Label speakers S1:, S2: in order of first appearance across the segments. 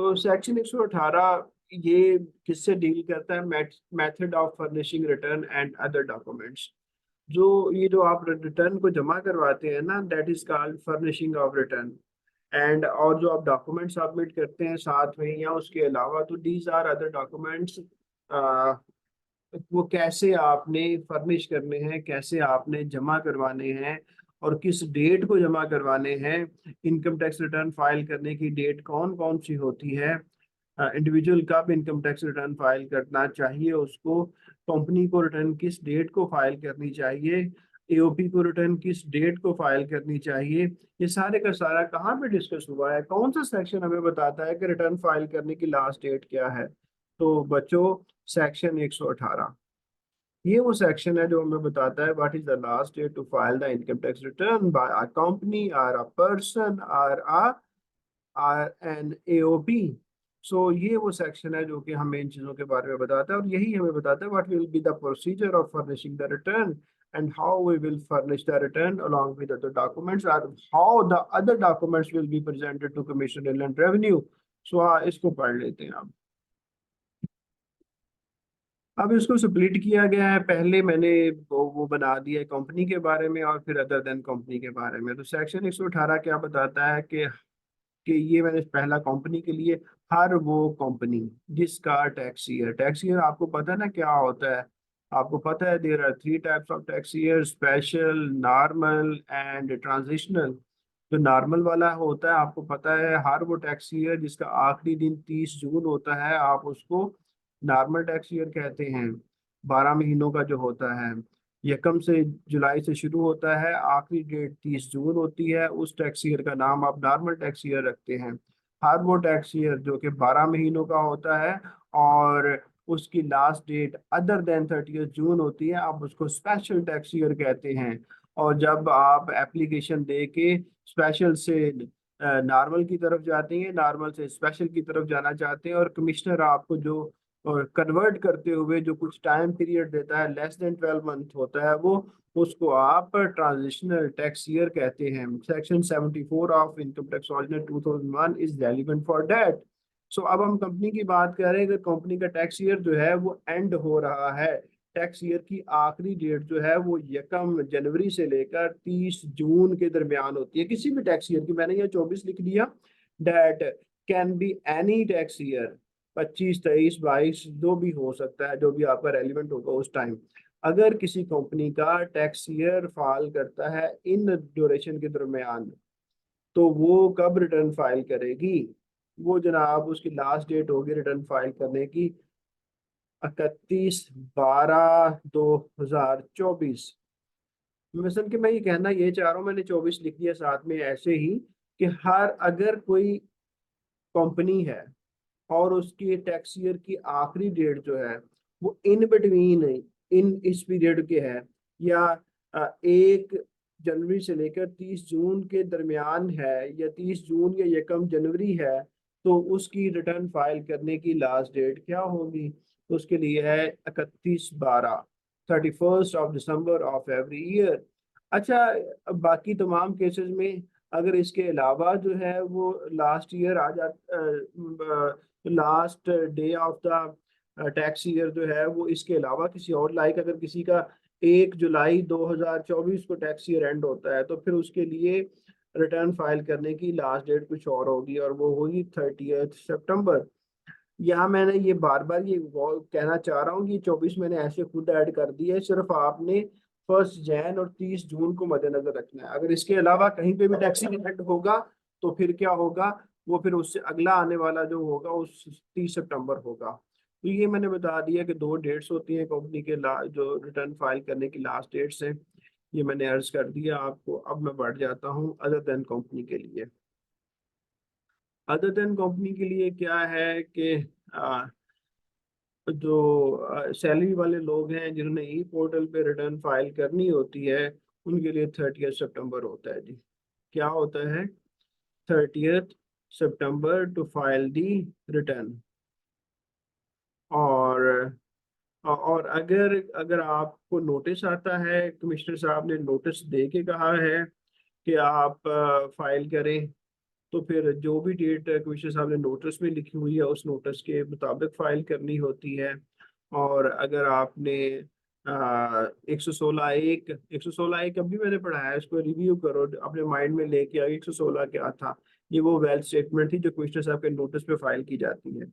S1: तो सेक्शन 118 ये किससे डील करता है? Method of furnishing return and other documents. जो ये जो आप रिटर्न को जमा करवाते हैं ना, that is called furnishing of return. And और जो आप डॉक्यूमेंट सबमिट करते हैं साथ में या उसके अलावा, तो दीज आर अदर डॉक्यूमेंट्स। वो कैसे आपने फर्निश करने हैं, कैसे आपने जमा करवाने हैं और किस डेट को जमा करवाने हैं। इनकम टैक्स रिटर्न फाइल करने की डेट कौन कौन सी होती है, इंडिविजुअल कब इनकम टैक्स रिटर्न फाइल करना चाहिए उसको, कंपनी को रिटर्न किस डेट को फाइल करनी चाहिए, एओपी को रिटर्न किस डेट को फाइल करनी चाहिए, ये सारे का सारा कहाँ पे डिस्कस हुआ है। कौन सा सेक्शन हमें बताता है कि रिटर्न फाइल करने की लास्ट डेट क्या है? तो बच्चों, सेक्शन 118 ये वो सेक्शन है जो हमें बताता है what is the last date to file the income tax return by a company और अ पर्सन और एन एओपी। सो ये वो सेक्शन है जो कि हमें इन चीज़ों के बारे में बताता है, और यही हमें बताता है what will be the procedure of furnishing the return and how we will furnish the return along with other documents और how the other documents will be presented to commissioner inland revenue. So इसको पढ़ लेते हैं अब इसको split किया गया है। पहले मैंने वो बना दिया है कंपनी के बारे में और फिर अदर देन कंपनी के बारे में। तो सेक्शन 118 क्या बताता है कि ये मैंने पहला कंपनी के लिए, हर वो कंपनी जिसका टैक्स ईयर आपको पता है ना क्या होता है। आपको पता है there are three types of tax year, special, normal and transitional. जो नॉर्मल वाला होता है आपको पता है, हर वो टैक्स ईयर जिसका आखिरी दिन 30 जून होता है आप उसको नॉर्मल टैक्स ईयर कहते हैं। 12 महीनों का जो होता है, यकम से जुलाई से शुरू होता है, आखिरी डेट 30 जून होती है, उस टैक्स ईयर का नाम आप नॉर्मल टैक्स ईयर रखते हैं। हर वो टैक्स ईयर जो कि 12 महीनों का होता है और उसकी लास्ट डेट अदर देन 30 जून होती है, आप उसको स्पेशल टैक्स ईयर कहते हैं। और जब आप एप्लीकेशन दे के स्पेशल से नॉर्मल की तरफ जाते हैं, नॉर्मल से स्पेशल की तरफ जाना चाहते हैं, और कमिश्नर आपको जो और कन्वर्ट करते हुए जो कुछ टाइम पीरियड देता है, लेस देन 12 मंथ होता है वो, उसको आप ट्रांजिशनल टैक्स ईयर कहते हैं। Section 74 of income tax ordinance 2001 is relevant for that. So अब हम कंपनी की बात कर रहे हैं कि कंपनी का टैक्स ईयर जो है वो एंड हो रहा है। टैक्स ईयर की आखिरी डेट जो है वो यकम जनवरी से लेकर 30 जून के दरमियान होती है किसी भी टैक्स ईयर की। मैंने ये 24 लिख दिया। Date can be any tax year, 25, 23, 22 जो भी हो सकता है, जो भी आपका रेलिवेंट होगा उस टाइम। अगर किसी कंपनी का टैक्स ईयर फाइल करता है इन ड्यूरेशन के दरमियान, तो वो कब रिटर्न फाइल करेगी? वो जनाब उसकी लास्ट डेट होगी रिटर्न फाइल करने की 31/12/2024। मिसल कि मैं ये कहना ये चाह रहा हूँ, मैंने 24 लिख दिया साथ में ऐसे ही कि हर अगर कोई कंपनी है और उसकी टैक्स ईयर की आखिरी डेट जो है वो इन बिटवीन, इन इस पीरियड के है, या 1 जनवरी से लेकर 30 जून के दरमियान है, या 30 जून या यकम जनवरी है, तो उसकी रिटर्न फाइल करने की लास्ट डेट क्या होगी? तो उसके लिए है 31/12, 31 दिसंबर ऑफ एवरी ईयर। अच्छा, अब बाकी तमाम केसेस में अगर इसके अलावा जो है वो लास्ट ईयर आ जाता, last day of the tax year जो है वो इसके अलावा किसी और, लाइक अगर किसी का 1 जुलाई 2024 को टैक्स ईयर एंड होता है, तो फिर उसके लिए रिटर्न फाइल करने की लास्ट डेट कुछ और होगी और वो होगी 30 सितंबर। यहाँ मैंने ये बार बार ये कहना चाह रहा हूँ कि 24 मैंने ऐसे खुद ऐड कर दिया है, सिर्फ आपने 1 जैन और 30 जून को मद्देनजर रखना है। अगर इसके अलावा कहीं पे भी टैक्सी इवेंट होगा तो फिर क्या होगा, वो फिर उससे अगला आने वाला जो होगा उस 30 सितंबर होगा। तो ये मैंने बता दिया कि दो डेट्स होती हैं कंपनी के जो रिटर्न फाइल करने की लास्ट डेट्स हैं। ये मैंने अर्ज कर दिया आपको। अब मैं बढ़ जाता हूँ अदर देन कंपनी के लिए। अदर देन कंपनी के लिए क्या है कि जो सैलरी वाले लोग हैं जिन्होंने ई पोर्टल पे रिटर्न फाइल करनी होती है, उनके लिए 30 सितंबर होता है जी। क्या होता है? 30 सितंबर टू फाइल दी रिटर्न। और अगर अगर आपको नोटिस आता है, कमिश्नर साहब ने नोटिस दे के कहा है कि आप फाइल करें, तो फिर जो भी डेट कमिश्नर साहब ने नोटिस में लिखी हुई है उस नोटिस के मुताबिक फाइल करनी होती है। और अगर आपने 116(1) अभी मैंने पढ़ा है, इसको रिव्यू करो, अपने माइंड में लेके आओ 116 क्या था। ये वो वेल्थ स्टेटमेंट थी जो कमिश्नर साहब के नोटिस पे फाइल की जाती है।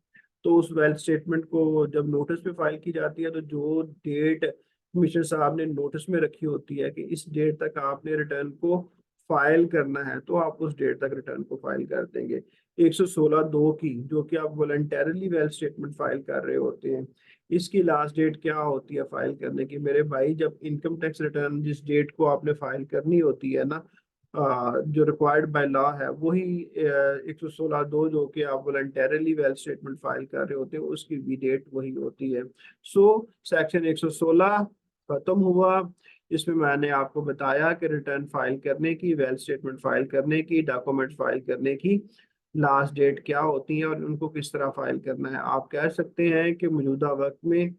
S1: तो उस वेल्थ स्टेटमेंट को जब नोटिस पे फाइल की जाती है तो जो डेट कमिश्नर साहब ने नोटिस में रखी होती है कि इस डेट तक आपने रिटर्न को फाइल करना है, तो आप उस डेट तक रिटर्न को फाइल कर देंगे। 116(2) की, जो कि आप वॉलंटरली वेल्थ स्टेटमेंट फाइल कर रहे होते हैं, इसकी लास्ट डेट क्या होती है फाइल करने की मेरे भाई? जब इनकम टैक्स रिटर्न जिस डेट को आपने फाइल करनी होती है ना, जो रिक्वायर्ड बाय लॉ है, वही 116(2) जो कि आप वॉलंटरली वेल्थ स्टेटमेंट फाइल कर रहे होते हैं, उसकी भी डेट वही होती है। सो सेक्शन 116 खत्म हुआ। इसमें मैंने आपको बताया कि रिटर्न फाइल करने की, वेल्थ स्टेटमेंट फाइल करने की, डॉक्यूमेंट फाइल करने की लास्ट डेट क्या होती है और उनको किस तरह फाइल करना है। आप कह सकते हैं कि मौजूदा वक्त में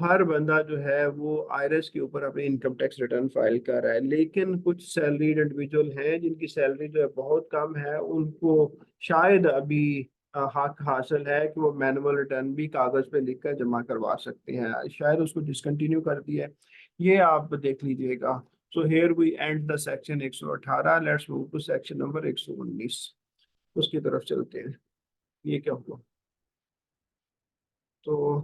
S1: हर बंदा जो है वो आईआरएस के ऊपर अपने इनकम टैक्स रिटर्न फाइल कर रहा है, लेकिन कुछ सैलरीड इंडिविजुअल हैं जिनकी सैलरी जो है बहुत कम है, उनको शायद अभी हक हासिल है कि वो मैनुअल रिटर्न भी कागज पे लिखकर जमा करवा सकते हैं, शायद उसको डिसकंटिन्यू कर दिया है, ये आप देख लीजिएगा। So here we and the section 118। Let's move to section number 119, उसकी तरफ चलते हैं। ये क्या हुआ? तो